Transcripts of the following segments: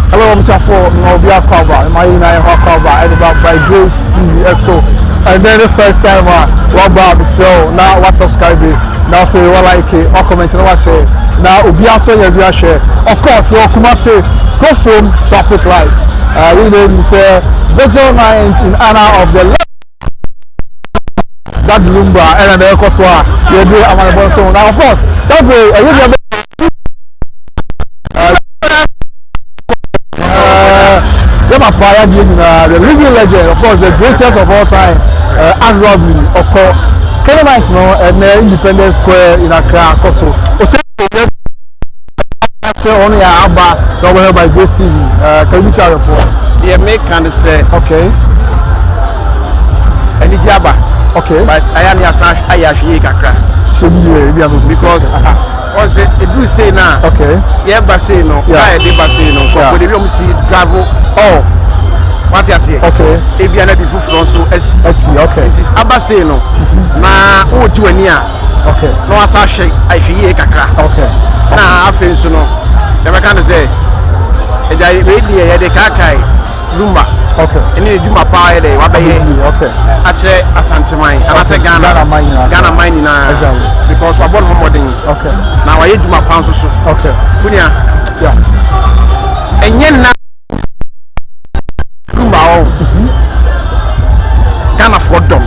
Hello, I'm Safo. No, be a cover. My name is cover. And about by Grace TV. So, and then the first time what about the show? Now, what subscribing? Now, if you like it, or comment, and what share. Now, be also your share. Of course, no Kumasi, Krofrom traffic lights. You know, it's Virgin Night in honor of the that Lumba and the Koswa. You do a so now, of course, Subway, I will be the living legend, of course, the greatest of all time, and Robbie, of course, Kenemites, no, and Independence Square in Accra, Koso. Only Abba, over by Grace TV. Can you tell for? The American say, okay, and the Jabba, okay, but I am Yashi Kakra. Because once it do say now, okay, yeah, Bassino, yeah, the Bassino, for the room see gravel. Oh, what you say? Okay, if you are not before from so SC, okay, it is Abassino. Na o do ania. Okay, no asa hwe I hwe kakra. Okay, na afen so no. The can say, e dey really e dey kakai Lumba. Okay, any Juma pa e dey wa be ye. Okay, ache asanteman, ana say Ghana mine na. Exactly. Because we born modern. Okay. Now I Juma pa so. Okay. Kunia. Yeah. Enye na Lumba o. Ghana for dom.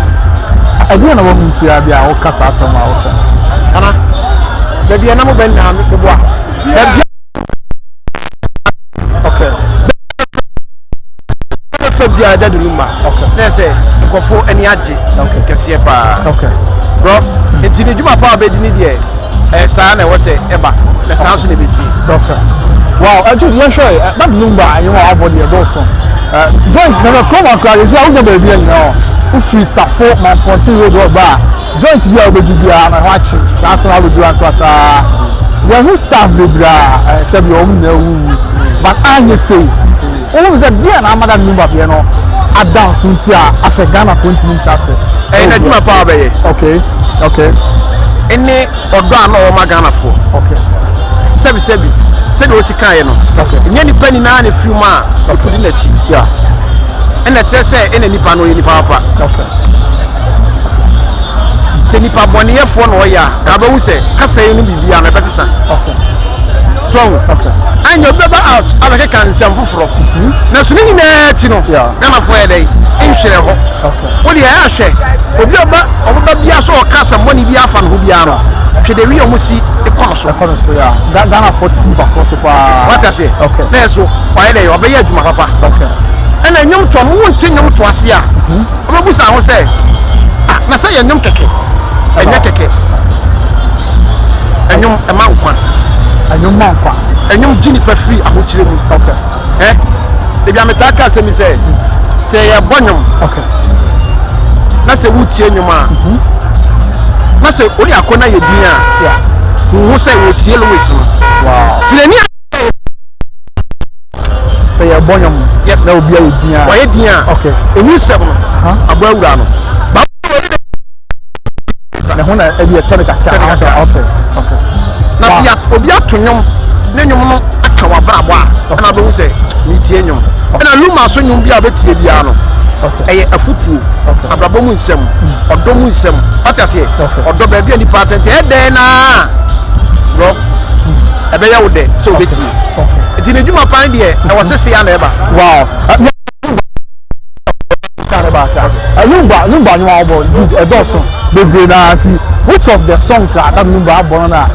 I don't know what you say bia o kasa asama o ka. Ana. Baby na mo ben na me boa. Okay. Febia da Lumba. Okay. Na say nkofo ani age. Okay. Kese pa. Okay. Bro, enti ne Juma pa be di ni de saa na wo say eba. Na saa so na be si. Okay. Wow, actually you sure that Lumba you want about the also. Joyce na come across is how go be now. Ufi tafo my ponti road ba. Joyce bi obedi bia na wachi. Saa so na do aso asa. When who stars be bra say be om na wu. But anye say all is a dia na amada Lumba bia no a dance untia as a Ghana for 20 minutes as na Juma pa be. Okay. Okay. Any odo ana o ma Ghana for. Okay. Sebi say o sika no. Okay. Nya ni pani na na fiu ma okudi na chi. Yeah. And na tell say ene nipa no nipa papa. Okay. Se nipa boni ye fo no ya ka ba wu se kasa ye no bibia na besesa. Okay. So, okay. And you beba out abeke kan sem foforo. Na so ni na chi no. Na ma fo ye dey. Nhwere ho. Okay. Wo de ya hwe. Obi oba bia so o kasa boni bia fa no bia no. Hwe de wi o musi Econo so yeah. Ghana 40 back so pa. What I say? Okay. Na so why dey obey adwuma papa. Okay. And then nyom to no wonte nyom to ase a. Oba busa ho say ah na say nyom keke. Enya keke. Enyom emankwa. Enyom mankwa. Enyom jini pa free ahochire mu. Okay. De bia metaka say mi say ya bonyom. Okay. Na say wutie nyom a. Na say ori akona ye din a. Yeah. Who say we tie Louis? Wow. Tileni say ya bonyom. Yes. Na obi a din a. Wa ye din a. Okay. Eni sem no. Abawura no. Ba na ho na e bi technical. Okay. Okay. Na si ya obi atonyom na nyom no aka wa brabo a. Na be hu say ni tie nyom. Na Luma so nyom bi a betie bia no. Okay. Eye afutu. Okay. Abrabo mu nsem. Odo mu nsem. What you say? Odo ba bia ni patent e den na. Bro, ebe ya wode so beti. Okay. Enti ne Juma pan de e wo sese ya na eba. Wow. Lumba you abo good edoso bebre na anti. Which of the songs that Lumba abo na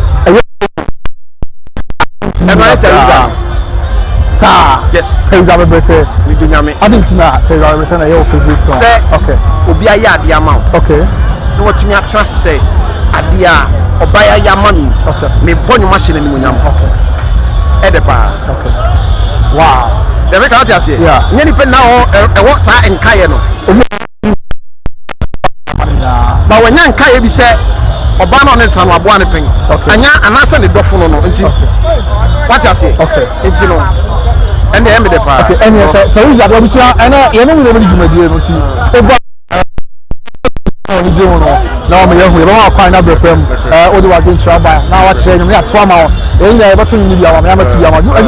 Sir. Yes. Teresa be say we do nyame. Adentina Teresa be say na your favorite song. Say, okay. Obi aya ade ama. Okay. No what you trust say ade a obaya ya mami. Okay. Me bonyo machine ni munyam. Okay. Edepa. Okay. Wow. The make out here. Yeah. Nyani pe na o e wo sa enkaye no. Ba wanya enkaye bi se oba no ne tan abo ane pen. Anya anasa ne dofo no nti. What you say? Okay. Nti no. And the depa. Okay. And yes, Teresa do bi so ana ye no mo le jumadi no nti. Oh, you do know. Now me we don't quite na brefem. O de wa dey try buy. Now what say you me ato ama o. E na e beto ni bia wa me am to bia ma. You o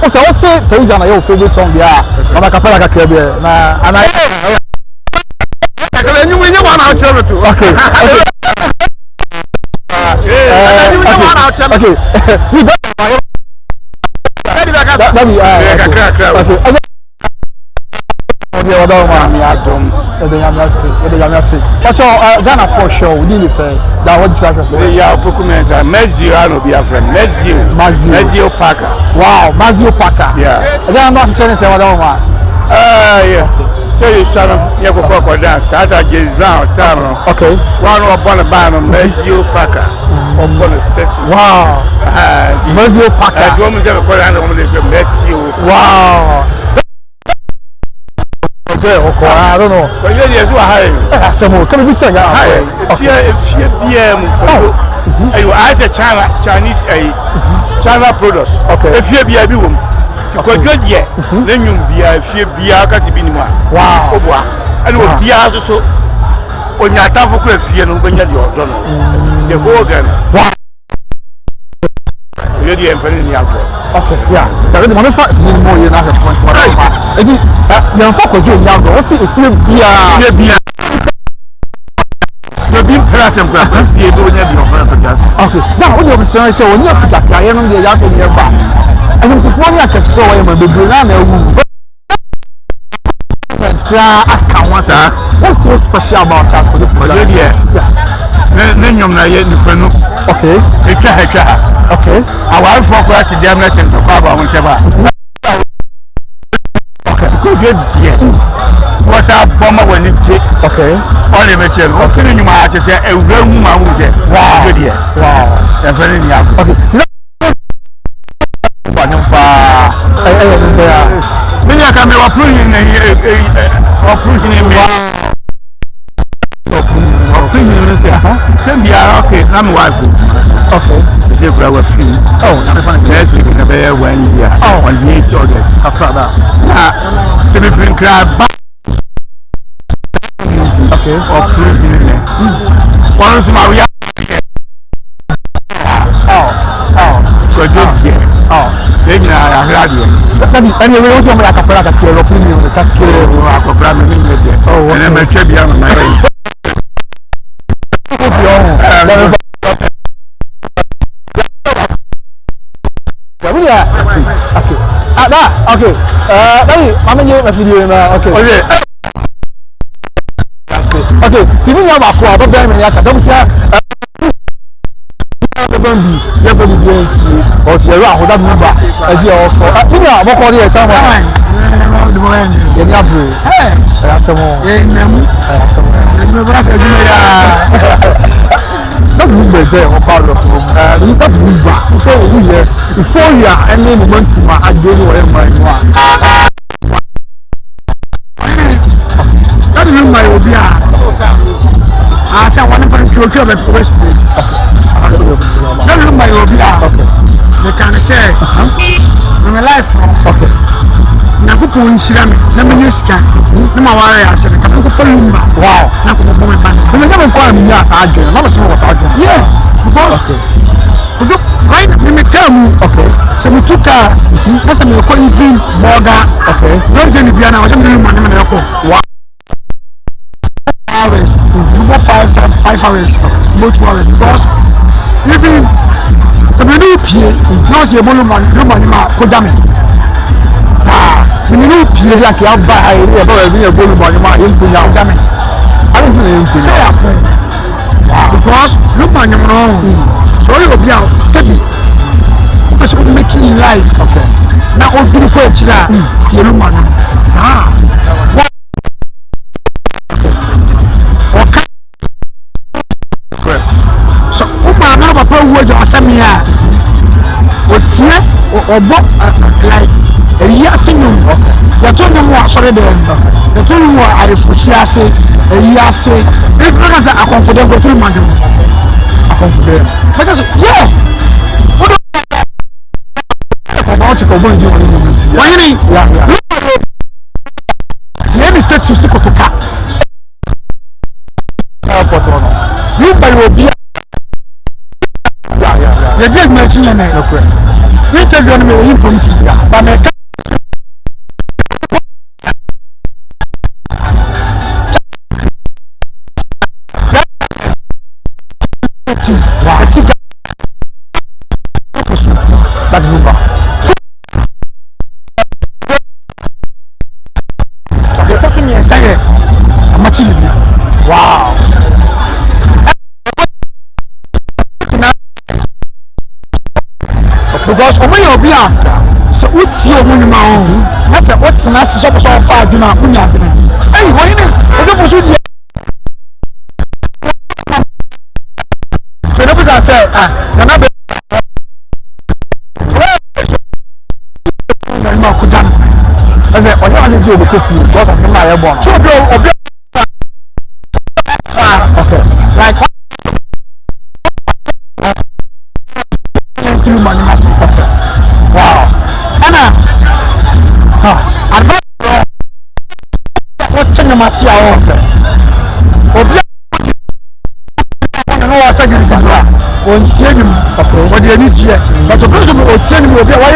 say Teresa na your favorite song there. Mama kapela ka kra bia. Na ana ka you we one out tell to. Okay. Okay. You okay. Okay, wada ma mi adom e de yamase Ghana for sure we need to say that what you say yeah Pokumenza Mazio no be a friend Mazio Parker. Wow, Mazio Parker. Yeah, e de no say wada ma yeah, so you son you go dance at James Brown town. Okay, one upon a band of Mazio Parker upon a session. Wow, Mazio Parker you almost have a call on Mazio. Wow. Okay, I don't know. But you are high. Some can we check out? If you PM, you as a Chinese China product. Okay. If you be a room, because good yet, then you be a few beer casibinima. Wow. And will be also on your time for fear when you're done. The Bogan. Wow. You're the infinity. Okay, yeah. There is one fact more you not have point. You fuck with you now. Let's see if you be you're being present. You're doing it. Okay. Now, what you're saying, when you're fit, I am the young in your back. And if the phone I can throw him and be brilliant, what's so special about us for the food? Yeah. Then you're not yet in front. Okay. Okay. Our wife for to damn us and to cover whatever. Okay. Good, yeah. What's up, bomber when it take? Okay. Only Mitchell, what's in your mind to say a real woman who said, wow, good, yeah. Wow. Definitely, yeah. Okay. Many are coming up in okay, I'm wife. Okay. It's a flower free. Oh, I'm fine. Let's give it a bear when you are on the 8th August. After that. Yeah. Semi-free crab. Okay. Or proving in there. Once my good, yeah. Oh. Then I heard you. Anyway, also my acapella can clear up in you. Oh, and I'm a champion of my race. Okay. Okay. I'm going to video now. Okay. Okay. TV you have a call, but then I can say you have to be or see around that number. You are more call here, Chama. You have to. Hey, that's some more. That Lumba is a part of that Lumba. Before you are any moment to my again, whatever you are. That Lumba will be I tell one of them to kill the West. That Lumba will be okay. They can say, in my life, okay. Nakupo inshirame na menyeska na maware ya sene kan ko Lumba. Wow, na ko bombe ban because I never call me as adwen na so was adwen. Yeah, because because right me come okay so me took na so me ko even burger okay no journey bia na wa so me Lumba na me ko wow hours go 5 hours about 2 hours because even so me do pie na so e Lumba ni ma ko jame sa you know, Pierre, like you have by a bolu money, my input now. I don't think because look on your own. So you will be out, Sebi. Because you're making life. Okay. Now, all the question, see you, man. Sir. Okay. So, I never put words on Samia. What's here or like. Yes, you told them what sorry then. You told them what I refuse. Yes, if not as a confident go to Madam. A confident. Because, yeah. About to go and do one moment. Why, yeah. The end state to stick to cap. airport on. Lumba will be. The great machine and interview on me impromptu. But my That's Lumba. The person is saying, I'm a chili. Wow. Because when you're beyond, so what's your minimum? That's what's an assess of 5 dinner. Hey, why not? So the person said, I said, on your hands, you'll be coffee because of my airborne. So, okay. Like, wow. Anna, what's in the Masia? I said, this is on Tianim, what do you need here? But the person will tell you, why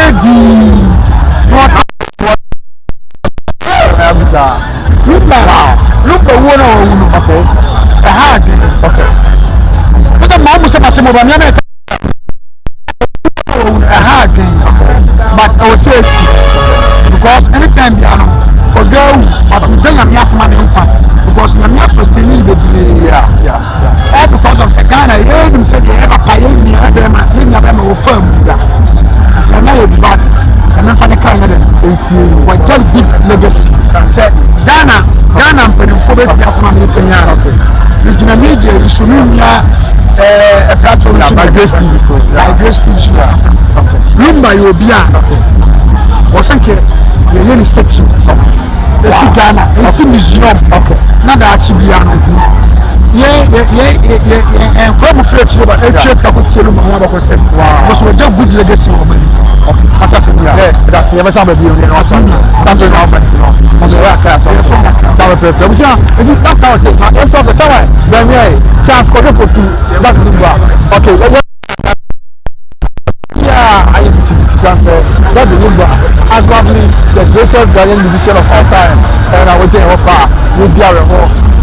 look at one okay. A hard okay. But the mom was a hard game, but I was say because anytime you or go, but we don't have yes money because the yes was still need the all because of Sakana, you heard him say they ever pay me, I have a firm. It's a no but I'm not funny kind of it. What just good legacy. Said Ghana for the phobia yes money Kenya. Regional media is a platform by Grace TV. Lumba you be or sanke you statue. The Ghana, the museum. Not that Chibiano. And from French, but a chess can tell you what was said. Was a good legacy of me. Okay, fantastic. That's the Amazon baby. Something about that's how it is. Now, it was a time. Then, chance for for that Lumba. Okay, I am that the Lumba, arguably the greatest Ghanaian musician of all time. And I will tell you what, you dear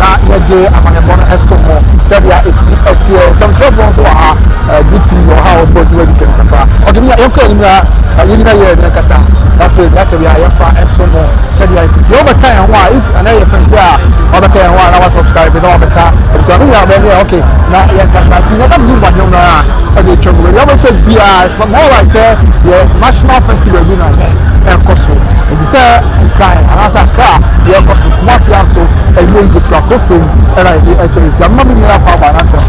now, day I'm on a bonnet as so more. Said, yeah, it's some Krofrom so are beating your how about where you can come back. Or give me a yoke in the year, Nakasa. That's it, that we are far and so more. Said, yeah, it's over time. Why, if another friends there, over time, one hour subscribe with all the car. So, okay, now, Yakasa, not do what you know. The trouble, you ever could be it's more like the national festival winner and Kosovo. It is a kind and as a car, the Kumasi also a music Krofrom and I actually see I'm not in your power by that time.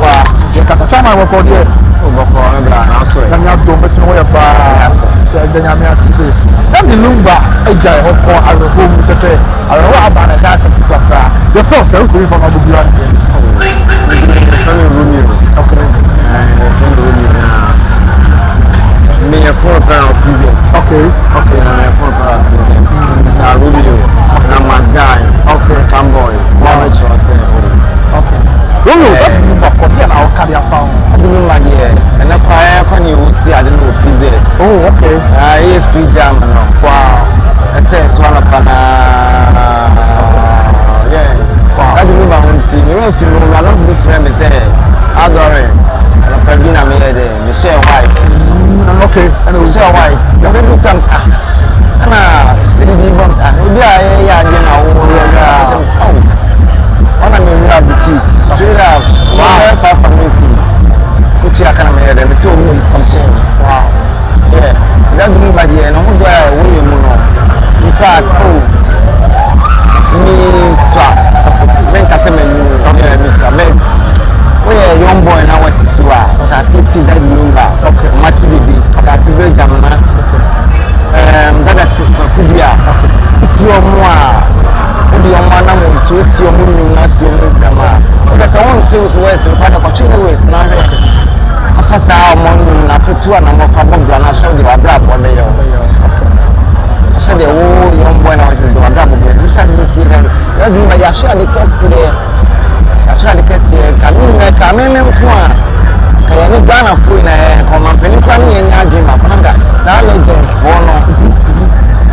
You can tell my work on here. Then you have to miss me by then I may say that the Lumba Ajay or I will home to say I don't know about a dance and put up the first self from Abu Dhabi. Okay. Me a 4 pair of presents. Okay, me a 4 pair of presents. Mr. Rubio, I'm a guy. Okay, fanboy. Okay. That's Lumba for me and I'll carry a phone. I don't know like and a fire can you see I don't know presents. Oh, okay. I used to jam now. Wow. I say swallow yeah. Wow. I don't know about one thing. You know if you know I don't be friend me say Adore. Pembina me Michelle White. Okay, and Michelle White. The baby comes and the bombs and we are now. One of them have the tea. Straight up. Wow. Far from me. Which I can make them to me decision. Wow. Yeah. That do by the end. I'm going to in fact, me swap. When Mr. Banks. We are young boy now. Shall see that Lumba. Okay. Much the day. That's very jammer. meme kwa kaya ni Ghana for na company kwa ni nya dream akanga sa legends for no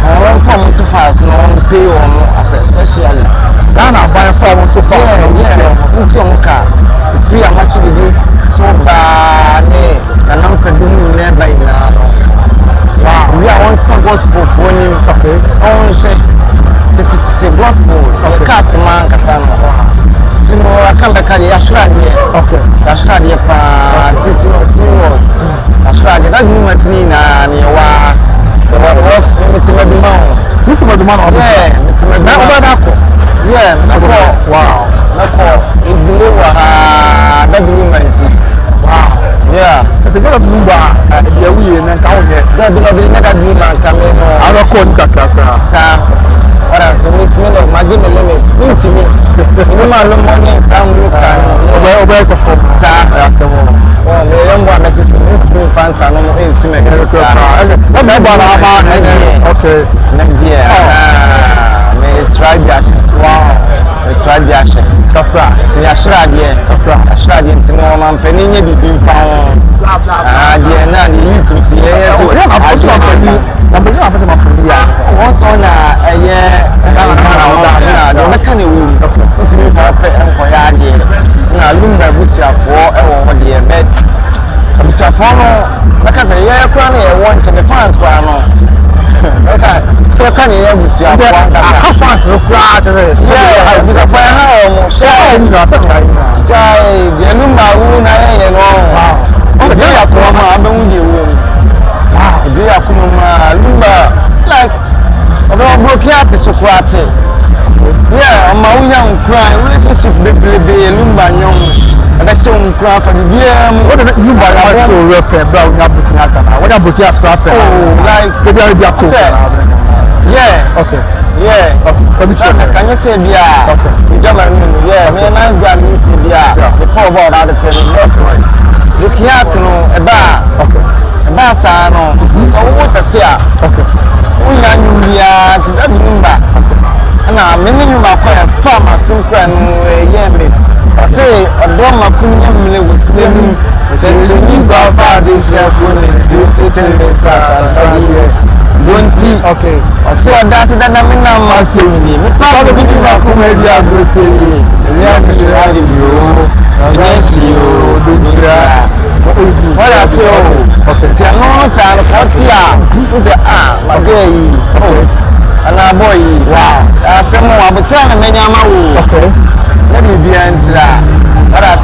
I from to fast no pay on especially Ghana buy from to fast nti on ka free amachi bi so ba ne na nam pedum ne by na no wow we are on some gospel for ni okay on say the gospel ka kuma kasa no timo akamba ka ya shirade okay ya shirade pa sisi ashirade that moment ni na ni wa was meeting the man this is the man of wow it's believe that moment wow yeah it's a good of Lumba the we and count that be never do man come no I don't call kakaka sir what else we smell of magic limit meet me you man no money some look obey so for sir oh me young boy message meet me fans no mo intimate sir what about okay Nigeria me try biash wow me try biash kafra ti ashirade ashirade ntino man pani nye bibi mfa de na ni YouTube si so yeah na post ma pani na be na person ma pani ya what's on na do meka na wu ntimi fa pe enko ya de na Lumba busiafo e wo ho de bet busiafo no meka say ye kwa na ye won che the fans kwa no meka ka ni ye busiafo aka fans no kwa te yeah busiafo ya ha mo share ni na say jai de Lumba wu na ye no wow de ya ko ma abenwu de wu wow de ya ko ma Lumba like obo brokiate so kwate yeah ma unya nkran relationship bebelebe Lumba nyom ebe se nkran fa bibia mu what the Lumba like so rep bra unya brokiate na what brokiate scrap like be a cool yeah okay can you say bia okay yeah me nice guy me say bia the power about that tell brokiate no eba okay eba sa no so wo sese a okay unya nyulia ti da Lumba na mimi nyuma kwa farm asunkra no yembe ase odo makunya mle wosemu senni baba de shakune tete mesa tataye bonti okay ase oda se dada mena masemi mi pa do bi ba ko meji agrose yi ni atishari bio nyeshi o dutira wala se o okay ti ano sa no kotia uze magayi ana boy wow asemu abutana menya mawo okay na bibia ntira ara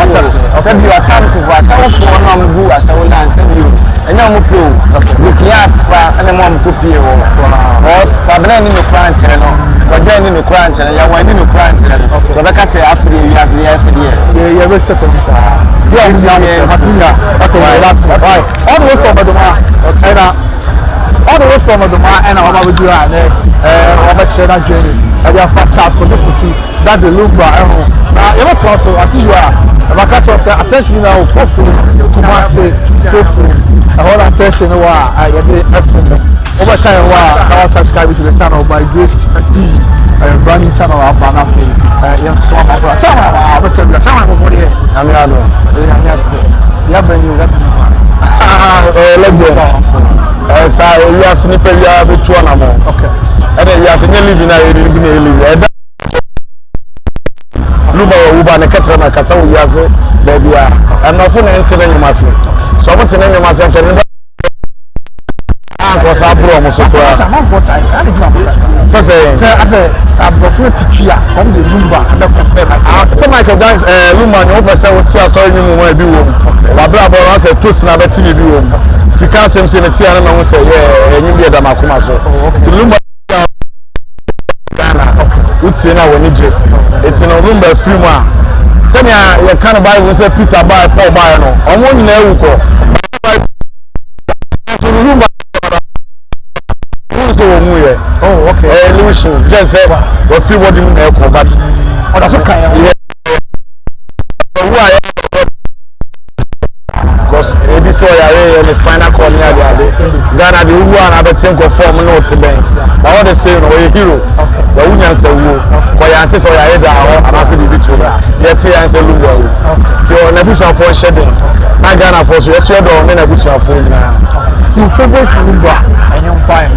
sabi wa times for asawo for no amgu asawo dan sabi enya mo pro nuclear fa ana mo am kopie wo boss fabna ni no kwanche no wadwa ni no kwanche ya wani no kwanche no so beka say afri you as the afri yeah we set up this Matinya okay that's right all the way from Adoma okay all the way from Adoma and our baby do and our channel journey and your fat chance for people see that the Lumba now you know also as you are about catch us attention now Krofrom Kumasi Krofrom all attention wa I get the over time now subscribe to the channel by Grace TV brand new channel up and after young swam of channel channel for here I'm ado yes ya bring you legend sa yes ni pe ya betu na mo okay and yes ni live na live Lumba uba na katra na kasa wo yase da bia anofo na ntene nyumase so mo tene nyumase kan ko sa bro mo so ko sa man for time and it's say sabofo titwia on the Lumba and the compare say Michael Dance Lumba no person wo tia so nyimu ma bi wo wa bra bro na say toast na be ti bi wo sika sem se na tia na wo say enyi bi da makoma so ti Lumba Ghana utie na woni je eti no Lumba free mu a senya ye kan Bible say Peter by Paul by no omo nyina ewu ko Lumba oh okay illusion just say we feel what you know but that's okay because ebi so ya the spinal cord near the Ghana the who are about think of form no to ben but what they say no we hero we unyan say wo ko ya ante so ya da ho amase bibi to da yet and say Lumba. So Nabusa for shedding. My Ghana for so yes, you don't Nabusa for now. To favorite Lumba and young pine.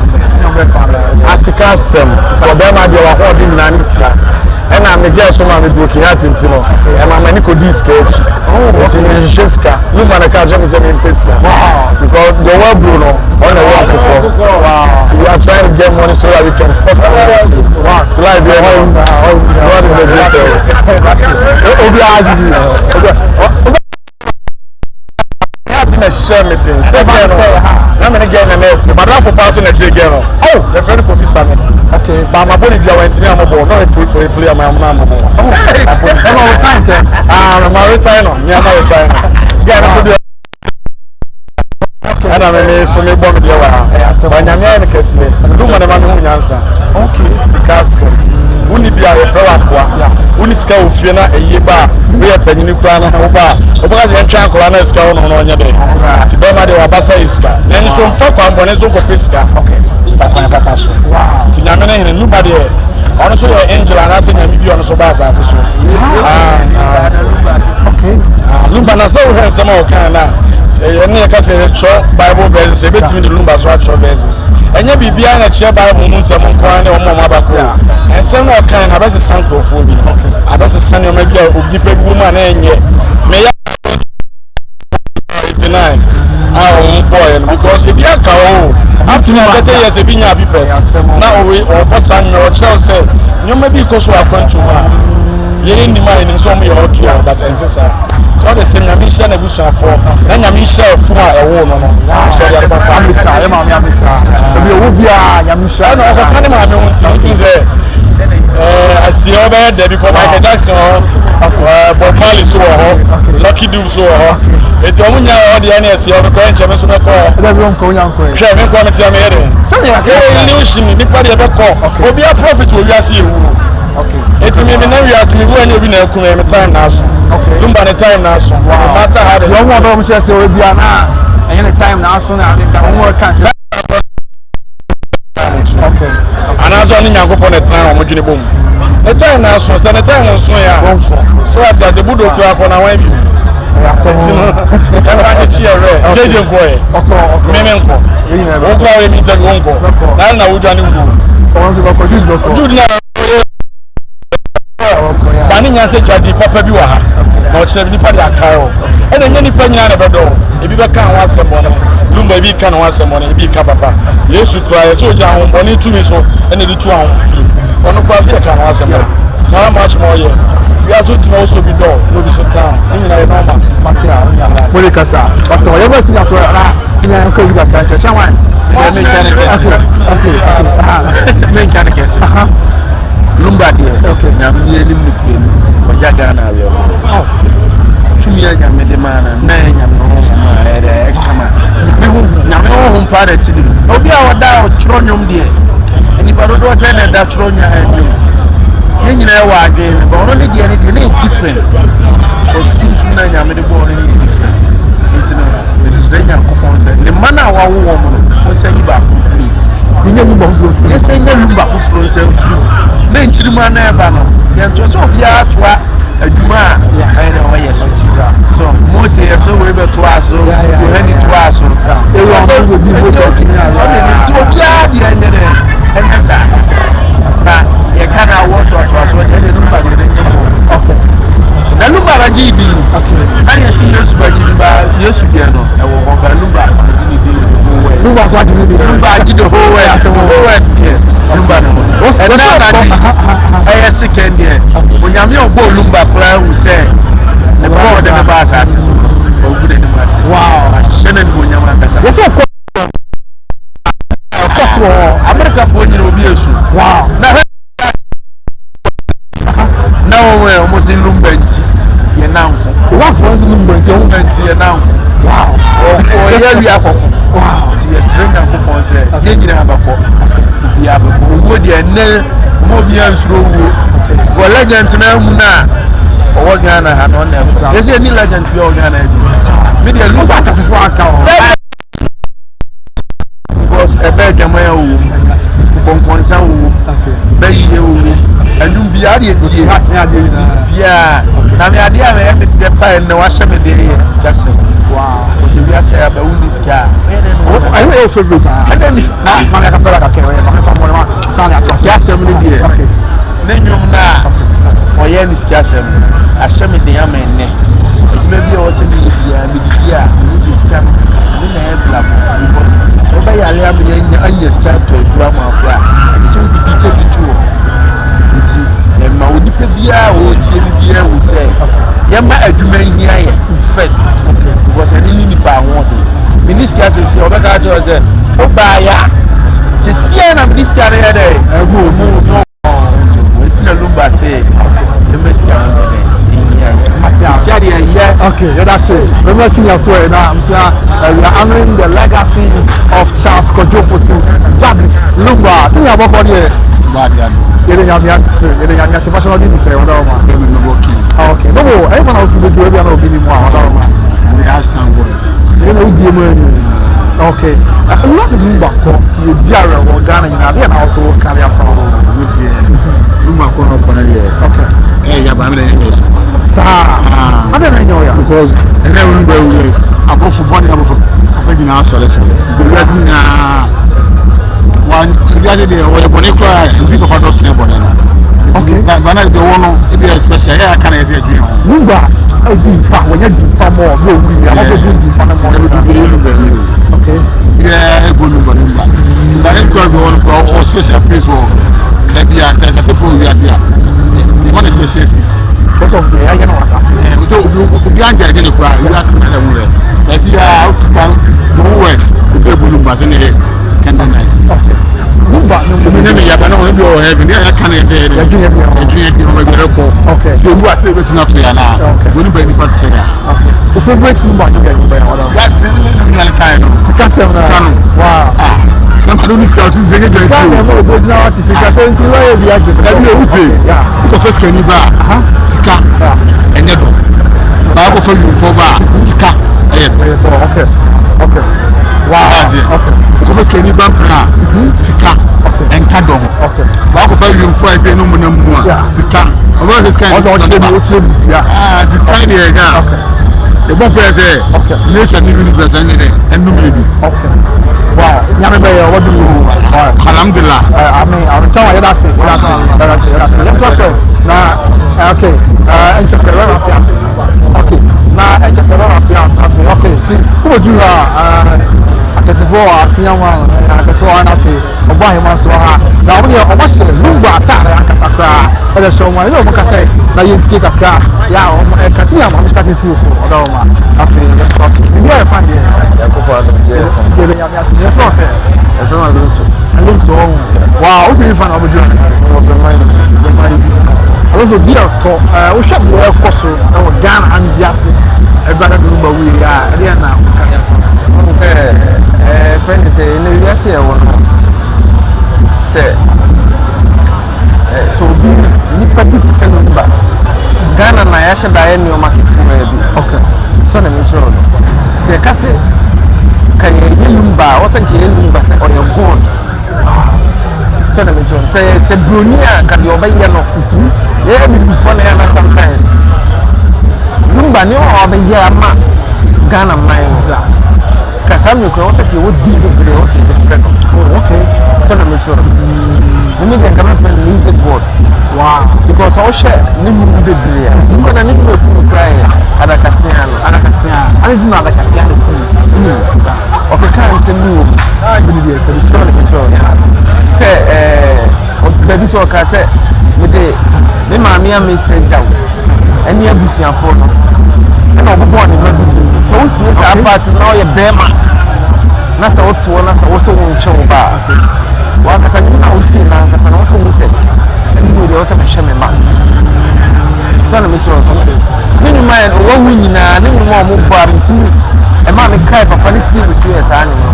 Asika for them I do a holding Naniska. And I'm a girl, so I'm looking at him, and I'm a Nico D sketch. It's in Jeska. Look at the car, just in Pesca. Wow. Because the world Bruno on the world before. Wow. So we are trying to get money so that we can fuck around. Wow. It's like the whole. What is the detail? Share me thing. Say I'm gonna get in the net, but not for passing a jig. Oh, the friend of his son. Okay, but my body went to me. I'm about not a player. My mom. I'm time. I'm a retired. Yeah, I'm a retired. Yeah, and I'm a so me bomb the hour. When I'm in the castle, do my man answer. Okay, Sikas. Uni bia refera kwa uni sika ofie na eyeba we panyin kura na oba obaga ze ntwa akora na sika ono no nya de ti be ma de wabasa iska na nso mfa kwa mbone zo ko pesika okay fa kwa papa so ti nyame na hene Lumba de ono so ye angel na se nyame bi ono so ba sa so okay Lumba na so he nsema o kan na ene ka se cho Bible verses e betimi de Lumba so cho verses enye bibia na che Bible mu nsem nkwan na omo mabako ensem na kan na bese san Krofrom bi abese san yo mabia obi pe bu ma na enye me ya 89 boy because if you ka o up to now 30 years e bi nya bipes na we o person no tell say nyoma bi ko so akwantu ma yere ni ma ni so mo ye okay but entesa all the same nyame hia na busa for na nyame hia fu a ewo no no so ya papa amisa e ma me amisa obi owo bia nyame hia na o ka ne ma me wonti say asi oba de because Michael Jackson Bob Marley so Lucky Dube so eti omunya o de na asi oba ko enche so me ko e bi onko nyanko e hwe me ko me ti am here say ya ke ni ushimi ni pa de be ko obi a prophet wo wiase ewu okay eti me na wiase me wo anya obi na eku me time na so okay Lumba the time na so no matter how the young one do say say obi na any time na so na da won kan okay and as one nyankopon the time o dwene bom the time na so say the time so ya so at as a budo kura ko na wan bi ya so ya ba chi ere jeje nko e meme nko o kura we mi tego nko na wo dwane nko o so ko jude na bani nyanse jadi papa bi wa ha na o chere bi pa de akayo e na nya nipa nyina na bedo e bi be kan wa asemo no Lumba bi kan wa asemo no e bi ka papa Yesu Christ so ja ho boni tumi so e na di tu ahun free ono kwa se kan wa asemo how much more here we are so timo also be do no be so town ni nyina e normal matia mo kasa paso ye ba sinya so ra sinya ko bi da kan cha wan me kan kesi Lumba de okay nyame ye lim ni kure o jaga na we o tumi ya nyame de mana na nyame no ma ere kama nyame o humpa da ti obi a wada o chro nyom de eni pa do se na da chro nya adwum ye nyina e wa adwe ba ono de de ne different o susu na nyame de bo ono ne different intina me sire nya kokon se ne mana wa wo mo no o se yi ba free ni nyam ba free ye se nyam ba free se free na nchirima na eba no ye to so bia toa aduma ayi na waye so mo se ye so we be toa so yo hani toa so e wo so go bi bo to bia dia nyere enesa na ye kana wo toa so ye de Lumba de nyemo okay na Lumba ra jibi okay ari si Yesu ba jibi ba Yesu de no e wo go ba Lumba ni bi Lumba so ajini bi Lumba ajide ho we Lumba no what's I second there when you are born Lumba cry who say the power the bass has so good in the mass wow shenen go nyama pesa yes of course America for you obi esu wow now we almost in Lumba nti ye nanko what for Lumba nti ye nanko wow o ye wi akoko wow ti ye srenya kokon say ye nyina abako ya bo de ne mo bia nsuro wo go legend na mu na o Ghana ha no na e say ni legend bi o Ghana bi me de lose akase fo aka o because e be dwama ya wo konkonsa wo be yiye wo anum bia de tie bia na me ade a me de pa na wa hye me de skasem wow o se bia say aba uni ska I know your favorite and then man I can feel like I can man from one sound at skasem ni de na nyum na o ye ni skasem a hye me de amenne maybe I was in the media ni ska ni na e bla because so ba ya le am ye anya ska to e bla ma bla so di picture di tuo nti e ma odi pe bia o tie bia we say ye ma aduma hia ye first because any ni ba won dey minister say o ba ka jo say o ba ya se sia na minister ya dey e go mo so wetin na Lumba say e minister on dey okay, yeah, that's it. Remember seeing as well now. I'm saying we are honoring the legacy of Charles Kojofosu, Lumba. See you about here. You're the professional didn't say, okay, no, everyone else will do every other opinion. Okay, a lot of Lumba you dear or Ghana, and also carry from Lumba. Okay. Yeah, but I don't know because and then we go for body of a selection. Because one day or a bonnet people are not saying okay, but when I go on, if you're special, I can't say Lumba, I do when you do more, we also do okay, yeah, Lumba. But then go on special place maybe as I say for years here. The one special seat. Because of the iron assassin. So, we are getting the prize. We are going to do it. Maybe I can do it. The people who are in the candle nights. Lumba, no, okay. So, you are saying it's not clear now. Okay. We don't be able to say that. Okay. The favorite Lumba you get by order. Wow. I don't discount this again. Yeah. First can you buy Sika and never. I go for you for bar Sika. Okay. Wow. Okay. First can you buy Sika and Kadon. Okay. I go for you for I say no more. Sika. About this kind of yeah. This kind of okay. The one person okay. Nature need represented and no maybe. Okay. Wow. What do you Alhamdulillah. I'm telling you that's it. Now, okay. Entrepreneur. Okay. Now, entrepreneur. Okay. See, who would you I guess for senior one, I guess for an affair. Or buy him once. Now, when you're almost Lumba attack, I can cry. And the show, I know what I say. Now you take a car. Yeah, I can see I'm starting to feel so. After you are fine. Wow, open fan of the journey. Also, dear, we shop the Koso, our Ghana and Yassi. A better Lumba we are now. Friend say, no, yes, I want to say, so be Nipa to send Lumba. Ghana, my Asha Diane, market maybe. Okay, so let me show you. Say, Cassie, can you Lumba, wasn't you Lumba or your gold? So let me show you. Say, it's a Brunia, can you obey yellow? Yeah, before sometimes. Lumba, no, I'll be here, Ghana, mine. Some you can also do different. Okay. So let me show you. We need a government music board. Wow. Because all share Nimu the beer. You can need to cry at a Katian. I didn't know the Katian. Okay, can't say new. I believe it. Say, baby, so I say, with the Mamma message out. And you're busy on phone. And I'm born in my so it's a party now, you're Bema. Nasa what's one, Nasa also won't show back. One as I knew how to see now, as I also said, and you would also show me back. Son of Mitchell, many mind, one winning, and any more move bar into me. A man in Kai, Papanity with you as animal.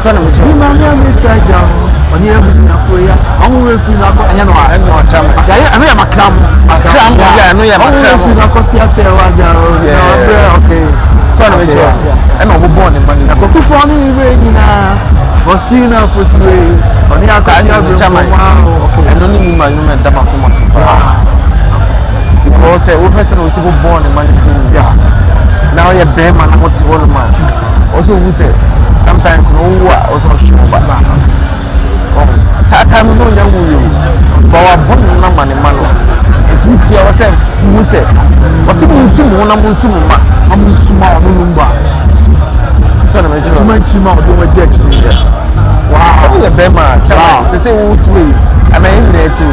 Son of Mitchell, Mamma message on the other for you. I'm going to feel like I know I am a clam. I know you're a clam. Okay. Son of a child. I'm not born in money. I'm going to Faustina for Sway. On the outside of the Chama. And only me my human Damakuma super. Because a person was born and managed. Now you're bare man, what's all man. Also, we say sometimes no also sure, but Saturday no young you. So I bought no money, man. And 2 years I who said, what's it mean? Soon, I'm small, Lumba. So I'm a chima, do a jet. Yes. Wow, I'm a bema. They say, who to me? I'm in there too.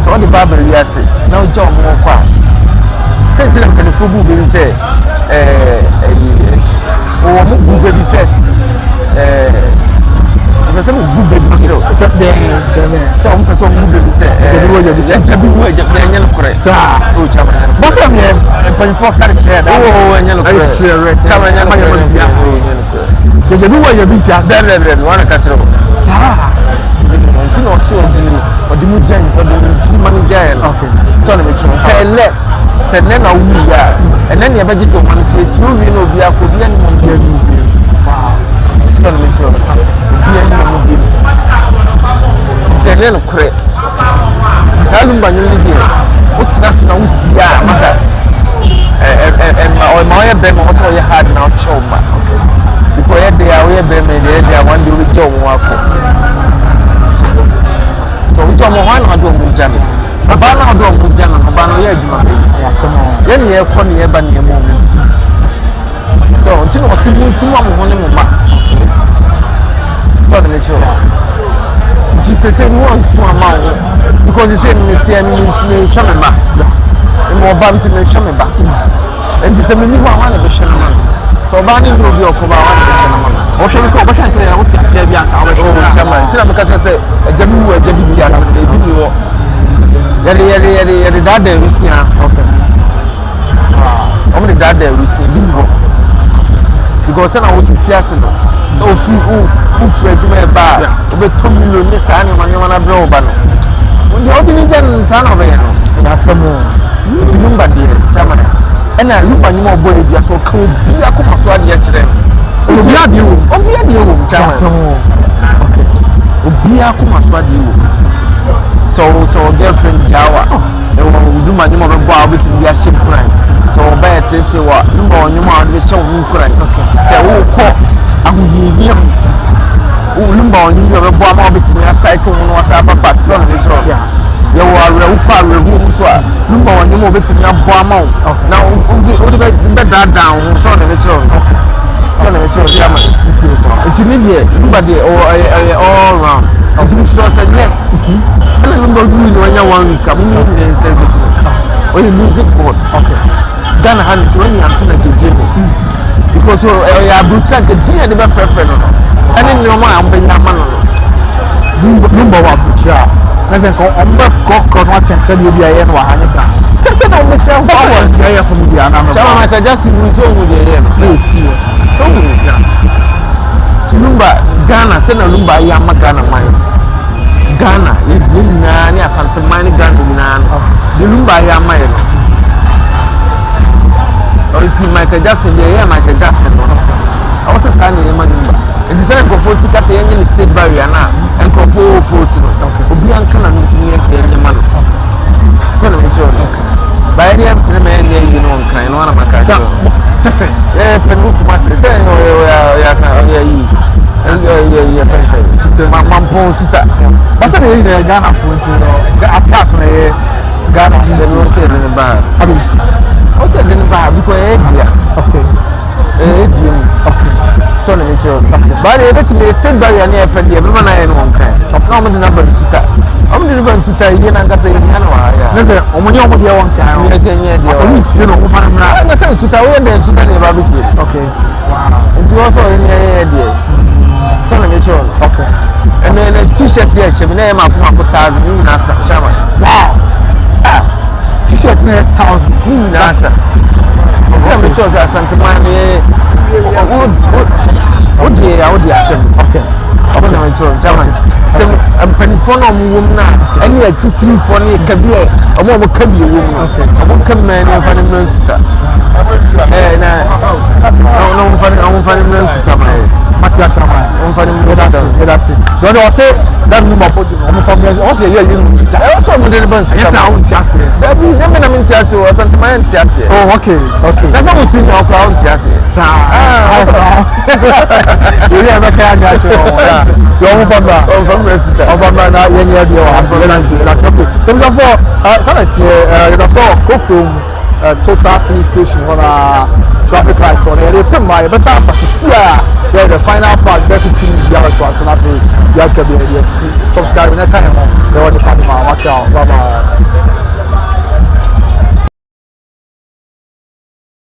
So the Bible, yes, now John Walker. Say to them, the food will say, oh, baby said, there's some good baby show. So I'm person who baby said, yellow crest. Oh, Chairman. What's up here? And for carriage share. Oh, and yellow crest. Chairman, you know you've been just there and one catch it. Until also or the Mujan or the manager. Okay. So let me said then I will, and then your vegetable man says, you know, be a Korean. Wow. So let me show you. It's a little crate. Salum Banuli, what's that now? Massa. And my Ben also had now show man. Because they are way Ben, they are one do with John Wako. So we don't want to do Mujami. Abana do Mujana, Abana Yajuma. Then you have come here by your moment. So until I see you someone on him back. So the nature. Just the same one to amount because he said me me shamma. The more bump to me shamma. And the same one of the shamma. So Bani will be a cover one. Or shall we go back and say, I would say, I'm because I say, a Jamu, a Jabiti, I say, Yadi, that day we see. Okay. Only that day we see. Because I was in Tiasino. So, who fled to my bar, over 2 million miss animal, you want to blow ban. When the ordinary son of it, that's some more. Lumba, dear, Chairman. And I look at your body, you are so cold. Be a come of what yesterday. Be a deal. Oh, be a deal, Chairman. Okay. Be a come of what you. So, girlfriend Jawa, and we do my name of a bar with the ship crime. So, by a tip, you are no more, the show who cry. Okay. So, who call, I will be him. Lumba, you have a bar with me, a cycle, and was up a back, son of the job. You are a power room, so Lumba, you move it to me a bar mount. Now, only that down, son of the job. Son of the job, it's immediate, nobody or all round. Until you saw said, I remember you when you want to come in and say, or you music board. Okay. Ghana had it when you have to make a jibble. Because you are brutal, the dear never friend. And then your mind, I'm being a man. Lumba wa butcher. As I call, I'm not cock watch and said you'll be a yen. That's it. I'm myself. I was here from the Anna. I can just resume with the yen. Please see it. So, Lumba, Ghana, send a Lumba Yama Ghana mine. Ghana, you bring Nani, Santa Mani Ghana, the Lumba Yama. Or it's Michael Jackson, the year Michael Jackson. I was a son in Manumba. It is a go to Cassie in the state barrier now and go for person. Obian can I meet me and man. By the end, the man, you know, kind of one of my cars. Yeah, Kumasi, say, what's the Ghana food? A pass on a Ghana in the road in the bar. What's it in the bar? Because okay. Okay. So let me tell you. But if it's a state barrier near Penny, everyone I know can. Or come with the number to start. I'm the one to tell you, and I got the Hanoa. There's a woman one can. Yes, and yet, you know, I'm not saying to tell you then to tell you about it. Okay. Wow. And you also in the idea. So let me tell you. Okay. And then a t-shirt, yes, she name up 1,000 in Nasa. Wow. T-shirt, 1,000 in Nasa. Let me tell you, Santa Mani. Oh dear, okay. I'm penny for no woman now. Any activity for me can be a more can be a woman. Okay. I won't come man if I don't know. no funny men Matia Chama, on Fanny Medasi. John was say that number on family, also here you know. I also did the yes, I won't tell you. That means I'm in Tiasi or something. Oh, okay. That's how we see our crown Tiasi. You have a kind of John from Resident of Amana, Yenya, that's okay. Terms of sanity, you saw Krofrom total filling station on a traffic lights on it. They put my best out for yeah, the final part, the 15 minutes, the other to us, so that we can be subscribing. They want to come to my